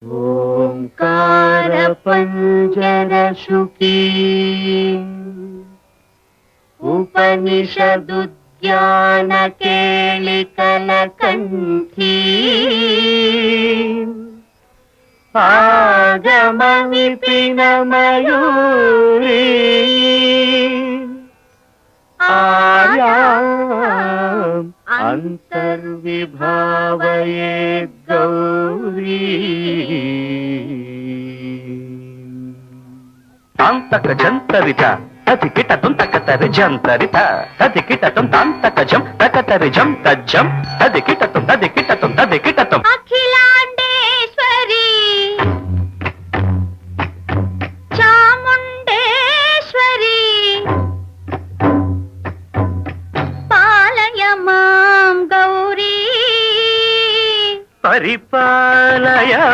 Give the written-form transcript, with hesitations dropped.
ఓంకార పంజర శుకీ ఉపనిషదుద్యాన కేళికల కంఠీ ఆగమ విపిన మయూరీ ఆర్యాం అంతర్విభావయేద్ గౌరీ తాంతక జంతరిత తది కిటతం తకతరి జంతరిత తది కిటతం తాంతకజం తకతరి జం తజ్జం తది కిటతం అఖిలాండేశ్వరి చాముండేశ్వరి పాలయ మాం గౌరీ పరిపాలయ